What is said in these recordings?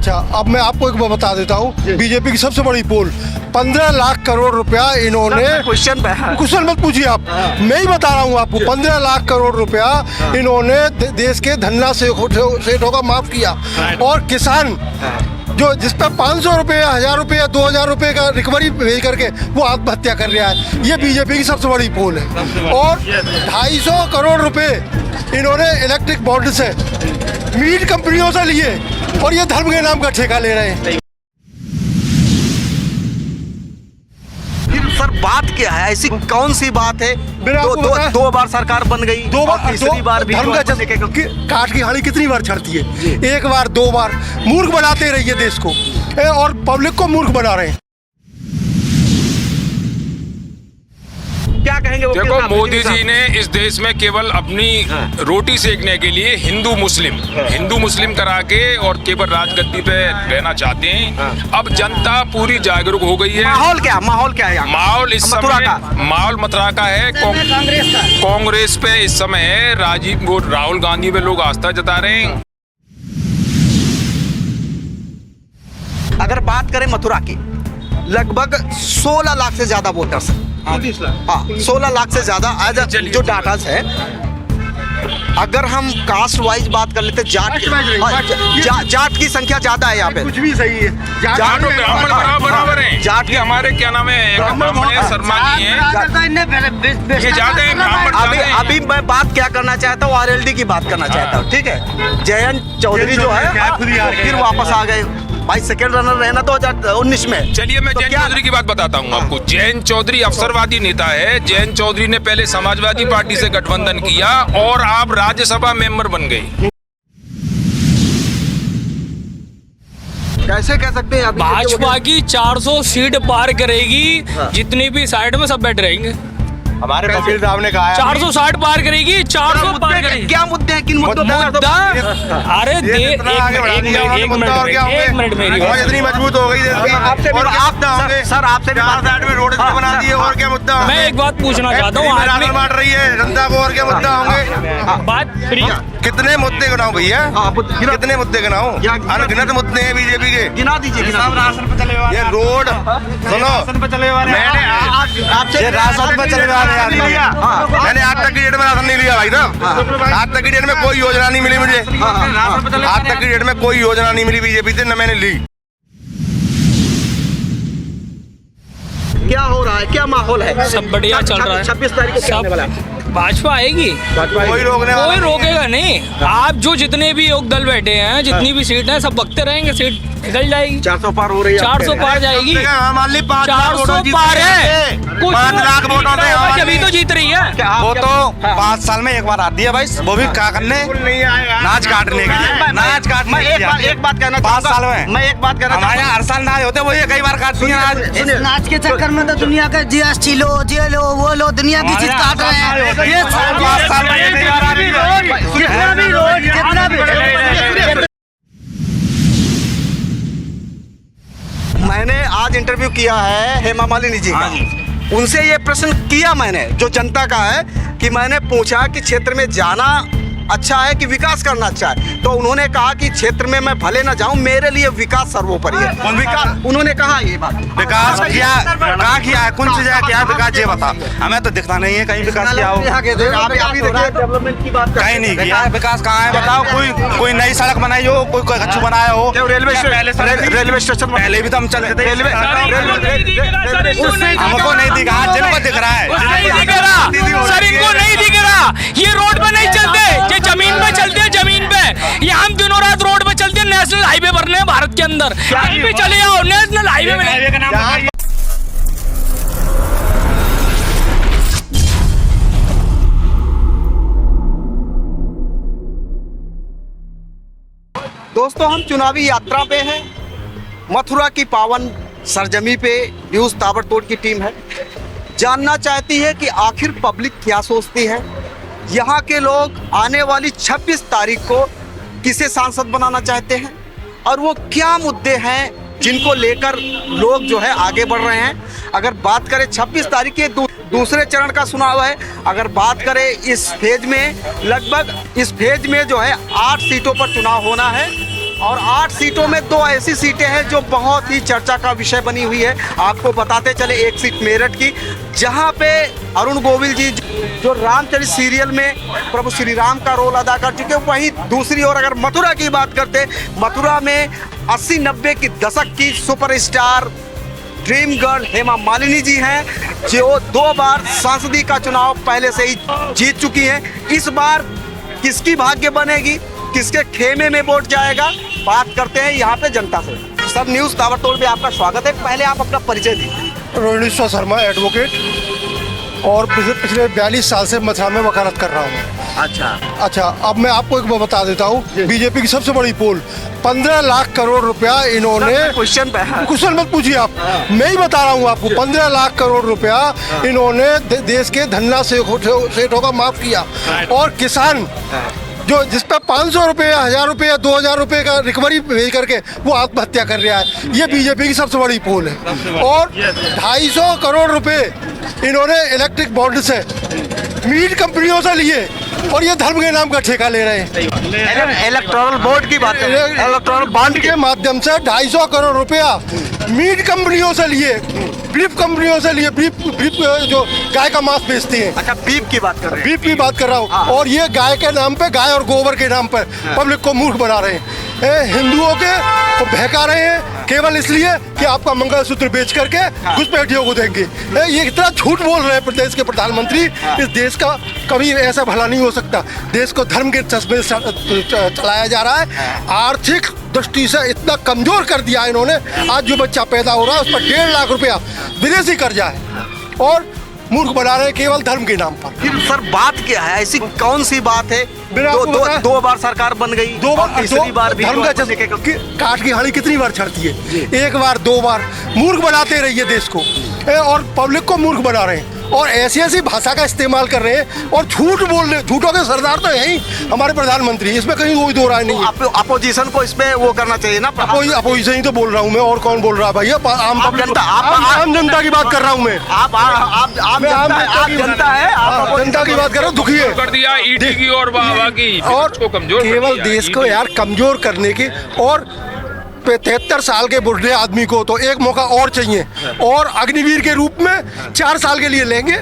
अच्छा, अब मैं आपको एक बात बता देता हूँ, बीजेपी की सबसे बड़ी पोल 15 लाख करोड़ रुपया इन्होंने, क्वेश्चन मत पूछिए आप, मैं ही बता रहा हूँ आपको, 15 लाख करोड़ रुपया इन्होंने देश के धन्ना सेठों का माफ किया। और किसान जो जिस पर 500 रुपये, 1000 रुपये या 2000 रुपये का रिकवरी भेज करके वो आत्महत्या कर रहा है, ये बीजेपी की सबसे बड़ी पोल है। और 250 करोड़ रुपए इन्होंने इलेक्ट्रिक बॉन्ड से मीट कंपनियों से लिए और ये धर्म के नाम का ठेका ले रहे हैं। सर बात क्या है, ऐसी कौन सी बात है? दो बार सरकार बन गई, तीसरी बार भी काठ की हाड़ी कितनी बार छड़ती है? एक बार, दो बार, मूर्ख बनाते रहिए देश को और पब्लिक को मूर्ख बना रहे हैं। क्या कहेंगे? देखो, मोदी जी ने इस देश में केवल अपनी रोटी सेकने के लिए हिंदू मुस्लिम करा के और केवल राजगद्दी पे रहना चाहते हैं। अब जनता पूरी जागरूक हो गई है। माहौल क्या है यहाँ? माहौल इस समय माहौल मथुरा का है, कांग्रेस पे इस समय है। राहुल गांधी पे लोग आस्था जता रहे हैं। अगर बात करें मथुरा की, लगभग 16 लाख से ज्यादा वोटर्स, हाँ 16 लाख से ज्यादा आज जो डाटा है। अगर हम कास्ट वाइज बात कर लेते, जाट की संख्या ज्यादा है यहाँ पे। कुछ भी सही है, जाट बराबर है। जाट के हमारे क्या नाम है, शर्मा जी हैं, ये ज्यादा है ब्राह्मण। अभी मैं बात क्या करना चाहता हूँ, RLD की बात करना चाहता हूँ, ठीक है। जयंत चौधरी जो है फिर वापस आ गए भाई, सेकंड रनर रहना 2019 में। चलिए मैं जयंत चौधरी की बात बताता हूँ आपको। जयंत चौधरी अवसरवादी नेता है। जयंत चौधरी ने पहले समाजवादी पार्टी से गठबंधन किया और आप राज्यसभा मेंबर बन गए। कैसे कह सकते हैं? भाजपा की 400 सीट पार करेगी, जितनी भी साइड में सब बैठ रहेंगे। हमारे वकील साहब ने कहा है 460 पार करेगी, 400 पार करेगी। क्या मुद्दे हैं, किन मुद्दों मुद्दा? अरे एक मिनट मेरी बात। इतनी मजबूत हो गई सर, आपसे भी में रोड बना दिए, और क्या मुद्दा? मैं एक बात पूछना चाहता हूँ, बांट रही है जनता को, और क्या मुद्दा होंगे? बात फ्री। कितने मुद्दे गिनाऊं भैया, कितने मुद्दे गिनाऊं? अनगिनत मुद्दे हैं बीजेपी के, गिना दीजिए। ये रोड सुनो, मैंने आपसे राशन पे चले वाले मैंने आज तक की डेट में राशन नहीं लिया भाई साहब। आज तक की डेट में कोई योजना नहीं मिली मुझे। आज तक की डेट में कोई योजना नहीं मिली बीजेपी से, न मैंने ली। क्या हो रहा है, क्या माहौल है? सब बढ़िया चल रहा है। 26 तारीख को क्या होने वाला है? भाजपा आएगी, कोई रोकेगा नहीं। आप जो जितने भी योग दल बैठे हैं, जितनी भी सीट है, सब बकते रहेंगे, सीट निकल जाएगी। 400 पार हो रही है, 400 पार जाएगी। 400 पार है, 5 लाख वोटों से अभी तो जीत रही है। वो तो 5 साल में एक बार आती है भाई, वो भी क्या करने, नाच काटने के लिए। नाच काट मैं एक बात कहना 5 साल में, मैं एक बात कहना, हमारे यहाँ हर साल नाच होते, वो ये कई बार काटती है नाच। नाच के चक्कर में तो दुनिया का GST लो, ये लो, वो लो, दुनिया की चीज काट रहे हैं। ये 5 साल में जितना भी मैंने आज इंटरव्यू किया है हेमा मालिनी जी का। उनसे ये प्रश्न किया मैंने, जो जनता का है, कि मैंने पूछा कि क्षेत्र में जाना अच्छा है कि विकास करना अच्छा है, तो उन्होंने कहा कि क्षेत्र में मैं भले ना जाऊं, मेरे लिए विकास सर्वोपरि है। विकास, उन्होंने कहा ये बात। विकास किया, कहाँ किया है, कौन सी जगह किया है विकास, ये बता। हमें तो दिखता नहीं है कहीं विकास किया हो। डेवलपमेंट की बात कहीं नहीं किया। विकास कहाँ है बताओ? कोई नई सड़क बनाई हो, कोई कच्चू बनाया हो? रेलवे स्टेशन पहले भी तो हम चलते थे। हमको नहीं दिखा, जिनको दिख रहा है, सर इनको नहीं दिख रहा। ये रोड पे नहीं चलते, ये जमीन पे चलते हैं, जमीन पे। ये हम दिनों रात रोड पे चलते हैं, नेशनल हाईवे भरने हैं भारत के अंदर। कहीं भी चले जाओ, नेशनल हाईवे में। दोस्तों, हम चुनावी यात्रा पे हैं। मथुरा की पावन सरजमी पे न्यूज़ ताबड़तोड़ की टीम है। जानना चाहती है कि आखिर पब्लिक क्या सोचती है। यहाँ के लोग आने वाली 26 तारीख को किसे सांसद बनाना चाहते हैं और वो क्या मुद्दे हैं जिनको लेकर लोग जो है आगे बढ़ रहे हैं। अगर बात करें 26 तारीख के दूसरे चरण का चुनाव है, अगर बात करें इस फेज में, लगभग इस फेज में जो है 8 सीटों पर चुनाव होना है और 8 सीटों में 2 ऐसी सीटें हैं जो बहुत ही चर्चा का विषय बनी हुई है। आपको बताते चले, एक सीट मेरठ की, जहां पे अरुण गोविल जी जो रामचरित सीरियल में प्रभु श्री राम का रोल अदा कर चुके। वहीं दूसरी ओर अगर मथुरा की बात करते, मथुरा में 80-90 की दशक की superstar dream girl Hema Malini ji हैं, जो 2 बार सांसदी का चुनाव पहले से ही जीत चुकी हैं। इस बार किसकी भाग्य बनेगी, किसके खेमे में वोट जाएगा, बात करते हैं यहाँ पे जनता से। सब न्यूज़ ताबड़तोड़ में आपका स्वागत है। पहले आप अपना परिचय दीजिए। रोहिणेश्वर शर्मा, एडवोकेट, और पिछले 42 साल से मथुरा में वकालत कर रहा हूँ। अच्छा, अब मैं आपको एक बात बता देता हूँ। बीजेपी की सबसे बड़ी पोल, 15 लाख करोड़ रुपया इन्होंने, क्वेश्चन मत पूछिए आप, मैं ही बता रहा हूँ आपको। 15 लाख करोड़ रुपया इन्होंने देश के धन्ना सेठों का माफ किया, और किसान जो जिस पर 500 रुपये, 1000 रुपये या 2000 रुपये का रिकवरी भेज करके वो आत्महत्या कर रहा है। ये बीजेपी की सबसे बड़ी पोल है। और 250 करोड़ रुपए इन्होंने इलेक्ट्रिक बॉन्ड से मीट कंपनियों से लिए, और ये धर्म के नाम का ठेका ले रहे हैं। इलेक्टोरल बोर्ड की बात है, इलेक्टोरल बॉन्ड के माध्यम से 250 करोड़ रुपया मीट कंपनियों से लिए, बीफ कंपनियों से लिए, बीफ जो गाय का मांस बेचती है। अच्छा, बीफ की बात कर रहे हैं। बीफ की बात कर रहा हूँ। और ये गाय के नाम पे, गाय और गोबर के नाम पर पब्लिक को मूर्ख बना रहे हैं। हिंदुओं के को बहका रहे हैं केवल इसलिए कि आपका मंगलसूत्र बेच करके घुसपैठियों को देंगे। ये इतना झूठ बोल रहे हैं प्रदेश के प्रधानमंत्री। इस देश का कभी ऐसा भला नहीं हो सकता। देश को धर्म के चश्मे से चलाया जा रहा है। आर्थिक दृष्टि से इतना कमजोर कर दिया इन्होंने। आज जो बच्चा पैदा हो रहा है उस पर 1.5 लाख रुपया विदेशी कर्जा है, और मूर्ख बना रहे हैं केवल धर्म के नाम पर। फिर सर बात क्या है, ऐसी कौन सी बात है? दो बार सरकार बन गई, 2 बार, तीसरी बार भी धर्म का काट की हाड़ी कितनी बार छड़ती है? 1 बार 2 बार मूर्ख बनाते रहिए देश को, और पब्लिक को मूर्ख बना रहे हैं, और ऐसी ऐसी भाषा का इस्तेमाल कर रहे हैं, और झूठ बोल रहे। झूठों के सरदार तो यही हमारे प्रधानमंत्री, इसमें कहीं कोई दो राय नहीं है। अपोजिशन को इसमें वो करना चाहिए ना। अपोजिशन ही तो बोल रहा हूँ मैं, और कौन बोल रहा है भैया? आम जनता की बात कर रहा हूँ मैं। जनता की बात कर रहा हूँ। दुखी है कर दिया ईडी की और बाबा की, और केवल देश को यार कमजोर करने की। और 73 साल के बुढ़े आदमी को तो एक मौका और चाहिए, और अग्निवीर के रूप में 4 साल के लिए लेंगे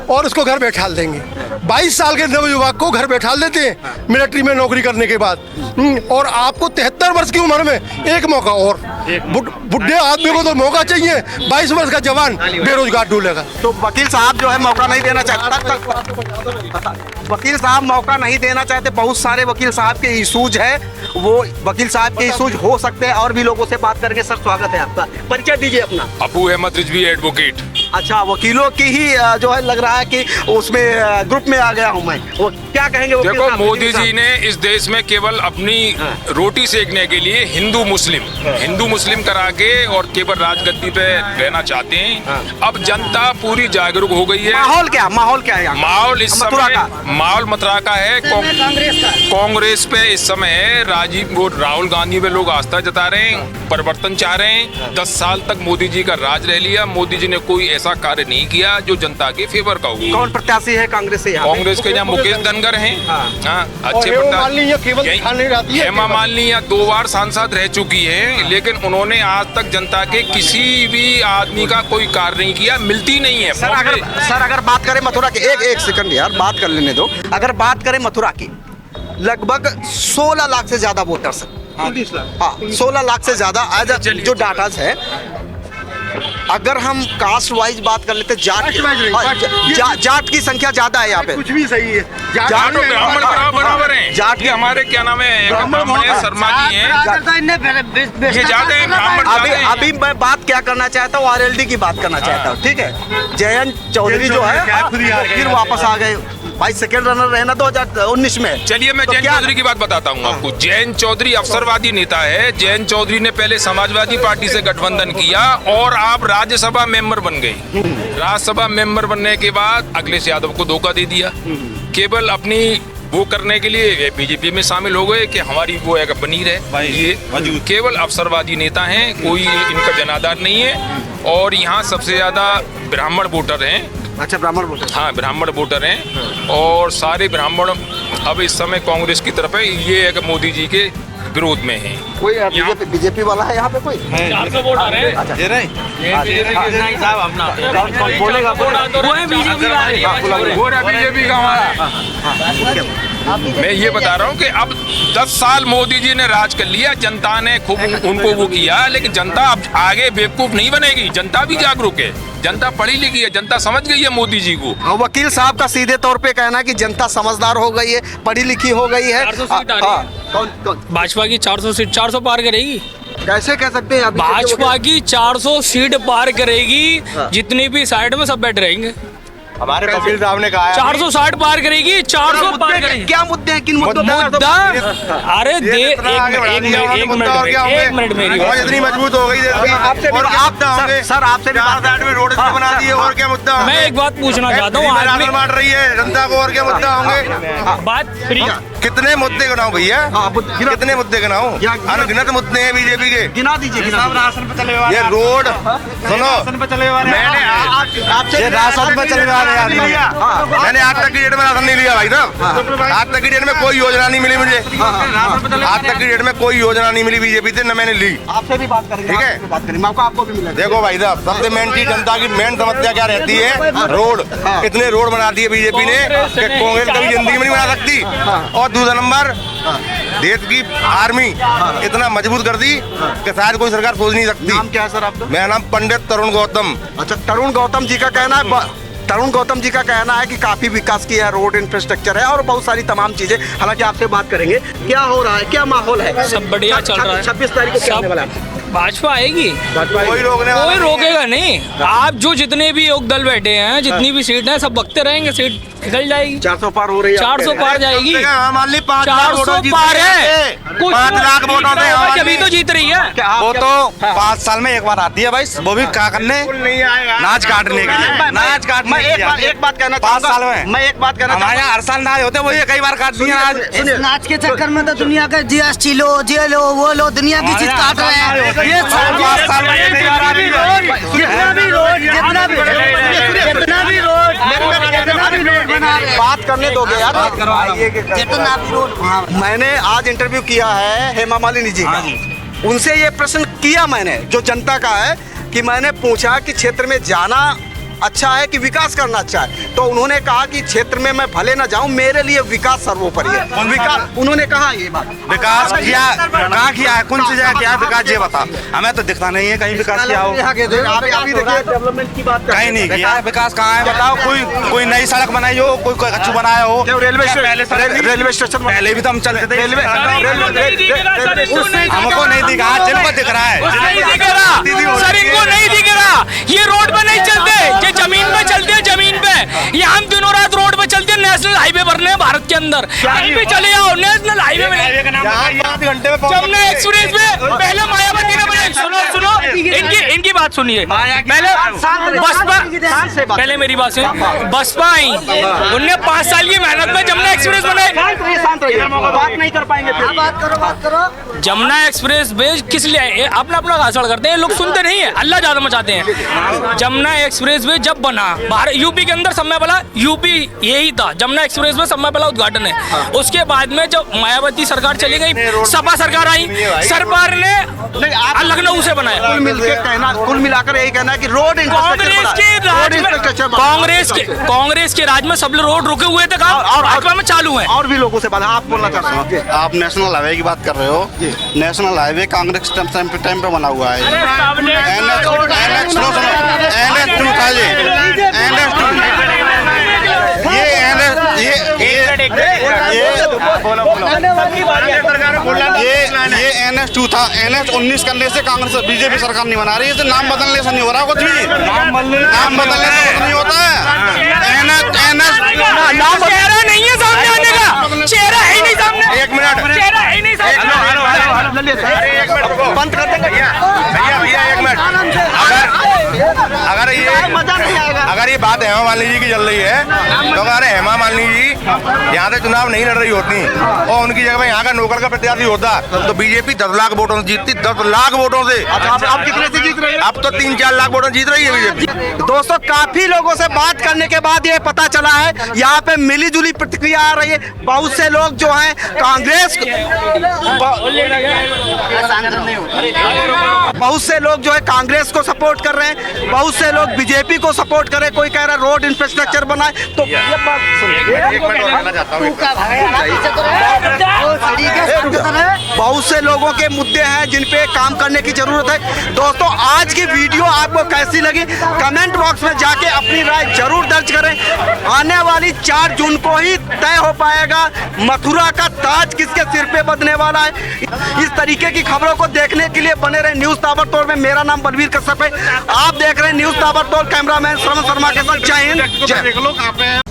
और उसको घर बैठा देंगे। 22 साल के नवयुवक को घर बैठा देते हैं मिलिट्री में नौकरी करने के बाद। और आपको 73 वर्ष की उम्र में एक मौका और। बुढ़े आदमी को तो मौका चाहिए। 22 वर्ष का जवान बेरोजगार ढूंढेगा। तो वकील साहब जो है मौका नहीं देना चाहते। वकील साहब मौका नहीं देना चाहते। बहुत सारे वकील साहब के इशूज है, वो वकील साहब के इशूज हो सकते हैं। और भी लोगों से बात करके सर स्वागत है आपका। परिचय दीजिए अपना। अबू अहमद रिजवी, एडवोकेट। अच्छा, वकीलों की ही जो है लग रहा है कि उसमें ग्रुप में आ गया हूँ मैं। वो क्या कहेंगे? देखो, मोदी जी ने इस देश में केवल अपनी रोटी सेकने के लिए हिंदू मुस्लिम करा के और केवल राजगद्दी पे रहना चाहते हैं। अब जनता पूरी जागरूक हो गई है। माहौल क्या है? माहौल इस समय माहौल मथुरा का है। कांग्रेस पे इस समय है। राहुल गांधी पे लोग आस्था जता रहे हैं, परिवर्तन चाह रहे हैं। 10 साल तक मोदी जी का राज रह लिया। मोदी जी ने कोई ऐसा कार्य नहीं किया जो जनता के फेवर का हो। कौन प्रत्याशी है कांग्रेस से? कांग्रेस के यहाँ मुकेश धनगर हैं। अच्छे प्रत्याशी। हेमा मालिनी 2 बार सांसद रह चुकी है, लेकिन उन्होंने आज तक जनता के किसी भी आदमी का कोई कार्य नहीं किया। मिलती नहीं है। सर अगर बात करें मथुरा की, एक सेकंड यार बात कर लेने दो। अगर बात करें मथुरा की, लगभग 16 लाख से ज्यादा वोटर्स हैं। 16 लाख से ज्यादा जो डाटाज है। अगर हम कास्ट वाइज बात कर लेते, जाट की संख्या ज्यादा है यहाँ पे। कुछ भी सही है। जाट और ब्राह्मण बराबर हैं। जाट के हमारे क्या नाम है, शर्मा जी हैं। ये जाते हैं ब्राह्मण। अभी मैं बात क्या करना चाहता हूँ, RLD की बात करना चाहता हूँ। ठीक है, जयंत चौधरी जो है फिर वापस आ गए। भाई सेकेंड रनर रहना 2019 में। चलिए मैं जयंत चौधरी की बात बताता हूँ आपको। जयंत चौधरी अवसरवादी नेता है। जयंत चौधरी ने पहले समाजवादी पार्टी से गठबंधन किया और आप राज्यसभा मेंबर बन गए। राज्यसभा मेंबर बनने के बाद अखिलेश यादव को धोखा दे दिया। केवल अपनी वो करने के लिए बीजेपी में शामिल हो गए कि हमारी वो एक पनीर है। ये केवल अवसरवादी नेता हैं, कोई इनका जनाधार नहीं है। और यहाँ सबसे ज्यादा ब्राह्मण वोटर हैं। अच्छा, ब्राह्मण वोटर? हाँ, ब्राह्मण वोटर हैं। और सारे ब्राह्मण अब इस समय कांग्रेस की तरफ है। ये है कि मोदी जी के विरोध में हैं। कोई बीजेपी वाला है यहाँ पे कोई? 400 वोट आ रहे हैं। बोलेगा वो है बीजेपी बीजेपी का हमारा। मैं ये बता रहा हूँ कि अब 10 साल मोदी जी ने राज कर लिया, जनता ने खूब उनको वो किया, लेकिन जनता अब आगे बेवकूफ नहीं बनेगी। जनता भी जागरूक है, जनता पढ़ी लिखी है, जनता समझ गई है मोदी जी को। वकील साहब का सीधे तौर पे कहना है कि जनता समझदार हो गई है, पढ़ी लिखी हो गई है। 400 सीट आ रही है। कौन भाजपा की 400 सीट 400 पार करेगी। कैसे कह सकते हैं? भाजपा की 400 सीट पार करेगी। जितनी भी साइड में सब बैठ रहेंगे। हमारे वकील साहब ने कहा है 460 पार करेगी, 400 पार करेगी। क्या मुद्दे हैं? किन मुद्दों पे? मुद्दा अरे दे एक मिनट मेरी बात। इतनी मजबूत हो गई आपसे भी सर आपसे भी रोड बना दिए, और क्या मुद्दा? मैं एक बात पूछना चाहता हूँ। आदमी मार रही है जनता को, और क्या मुद्दा होंगे? बात फ्री कितने मुद्दे गिनाओ भैया, कितने मुद्दे गिनाओ? अनगिनत मुद्दे हैं बीजेपी के। गिना दीजिए। राशन पे चले ये रोड सुनो, मैंने आपसे राशन पे चले वाले आदमी, मैंने आज तक की डेट में राशन नहीं लिया भाई साहब। आज तक की डेट में कोई योजना नहीं मिली मुझे। आज तक की डेट में कोई योजना नहीं मिली बीजेपी से, न मैंने ली। आपसे भी बात करेंगे, ठीक है, बात करेंगे, मौका आपको भी मिलेगा। देखो भाई साहब, सबसे मेन चीज जनता की मेन समस्या क्या रहती है? रोड। इतने रोड बना दिए बीजेपी ने कि कांग्रेस कभी जिंदगी में नहीं बना सकती। और दूसरा नंबर, देश की आर्मी इतना मजबूत कर दी कि शायद कोई सरकार सोच नहीं सकती। नाम क्या है सर आपका? मेरा नाम पंडित तरुण गौतम। अच्छा, तरुण गौतम जी का कहना है तरुण गौतम जी का कहना है कि काफी विकास किया है, रोड इंफ्रास्ट्रक्चर है और बहुत सारी तमाम चीजें। हालांकि आपसे बात करेंगे, क्या हो रहा है, क्या माहौल है? सब बढ़िया चल रहा है। 26 तारीख को क्या होने वाला है? भाजपा आएगी, कोई कोई रोकेगा नहीं। आप जो जितने भी योग दल बैठे हैं, जितनी भी सीट है, सब बकते रहेंगे, सीट निकल जाएगी। 400 पार हो रही है। 400 पार जाएगी। मान ली 400 पार है, 5 लाख वोटों से अभी तो जीत रही है। वो तो 5 साल में एक बार आती है भाई, वो भी क्या करने, नाच काटने के लिए। नाच काटने मैं एक बात कहना 5 साल में मैं एक बात कहना हमारे यहाँ हर साल नाच होते, वो ये कई बार काट दिए नाच। इस नाच के चक्कर में तो दुनिया का जीएसटी लो, ये लो, वो लो, दुनिया की चीज काट रहे हैं। ये 5 साल में जितना भी रोड बना रहे हैं, बात करने दोगे यार, जितना भी रोड। मैंने आज इंटरव्यू किया है हेमा मालिनी जी का। उनसे ये प्रश्न किया मैंने, जो जनता का है, कि मैंने पूछा कि क्षेत्र में जाना अच्छा है कि विकास करना अच्छा है, तो उन्होंने कहा कि क्षेत्र में मैं भले ना जाऊं, मेरे लिए विकास सर्वोपरि है। विकास, उन्होंने कहा ये बात। विकास किया, कहाँ किया है, कौन सी जगह किया है विकास, ये बता। हमें तो दिखता नहीं है कहीं विकास किया हो। अभी देखिए डेवलपमेंट की बात कहीं नहीं किया है। विकास कहाँ है बताओ? कोई नई सड़क बनाई हो, कोई कच्चू बनाया हो? रेलवे स्टेशन पहले भी तो हम चलते थे। रेलवे हमको नहीं दिखा, जिनको दिख रहा है। सर इनको नहीं दिख रहा, ये रोड पे नहीं चलते, ये जमीन पे चलते हैं। जमीन पे ये हम दिनों रात रोड पे चलते हैं। नेशनल हाईवे भरने हैं भारत के अंदर, कहीं भी चले जाओ नेशनल हाईवे में। जमुना एक्सप्रेस में पहले मायावती ने बनाई। सुनो इनकी बात सुनिए। पहले मेरी बात सुनिए। बसपा आई, उनने 5 साल की मेहनत में जमुना एक्सप्रेस बनाई। बात नहीं कर पाएंगे, बात करो। जमुना एक्सप्रेस वे किस लिए अपना अपना भाषण करते हैं, लोग सुनते नहीं है, अल्लाह ज्यादा मचाते हैं। जमुना एक्सप्रेस वे जब बना भारत यूपी के अंदर, सब में पहला यूपी यही था। जमुना एक्सप्रेस वे सब में पहला उद्घाटन है। उसके बाद में जब मायावती सरकार चली गई, सपा सरकार आई, सरकार ने लखनऊ से बनाया। कुल मिलाकर यही कहना है कि रोड कांग्रेस के राज में सब रोड रुके हुए थे काम, और भाजपा में चालू है। और भी लोगों से बात आप बोलना चाहते हैं? आप नेशनल हाईवे की बात कर रहे हो। नेशनल हाईवे कांग्रेस टाइम पे बना हुआ है। ये NS2 था। NS19 करने से कांग्रेस बीजेपी सरकार नहीं बना रही है। नाम बदलने से नहीं हो रहा कुछ भी। नाम बदलने से कुछ नहीं होता है। चेहरा नहीं है सामने आने का, चेहरा है ही नहीं सामने। 1 मिनट, चेहरा है ही नहीं सामने। बंद कर देंगे भैया 1 मिनट। अगर ये बात हेमा मालिनी जी की चल रही है, तो अगर हेमा मालिनी जी यहाँ से चुनाव नहीं लड़ रही होती और उनकी जगह में यहाँ का नौकर का प्रत्याशी होता तो बीजेपी 10 लाख वोटों से जीतती, 10 लाख वोटों से। आप कितने से जीत रहे हैं? अब तो 3-4 लाख वोटों से जीत रही है बीजेपी। दोस्तों काफी लोगों से बात करने के बाद ये पता चला है यहाँ पे मिली जुली प्रतिक्रिया आ रही है। बहुत से लोग जो हैं कांग्रेस बहुत से लोग जो है कांग्रेस को सपोर्ट कर रहे हैं, बहुत से लोग बीजेपी को सपोर्ट कर रहे हैं। कोई कह रहा है रोड इंफ्रास्ट्रक्चर बनाए। तो ये बात बहुत से लोगों के मुद्दे हैं जिन पे काम करने की जरूरत है। दोस्तों आज की वीडियो आपको कैसी लगी कमेंट बॉक्स में जाके अपनी राय जरूर दर्ज करें। आने वाली 4 जून को ही तय हो पाएगा मथुरा का ताज किसके सिर पे बंधने वाला है। इस तरीके की खबरों को देखने के लिए बने रहे न्यूज ताबड़तोड़ में। मेरा नाम बलवीर कश्यप है, आप देख रहे हैं न्यूज ताबड़तोड़। कैमरामैन श्रवण शर्मा के साथ जय हिंद।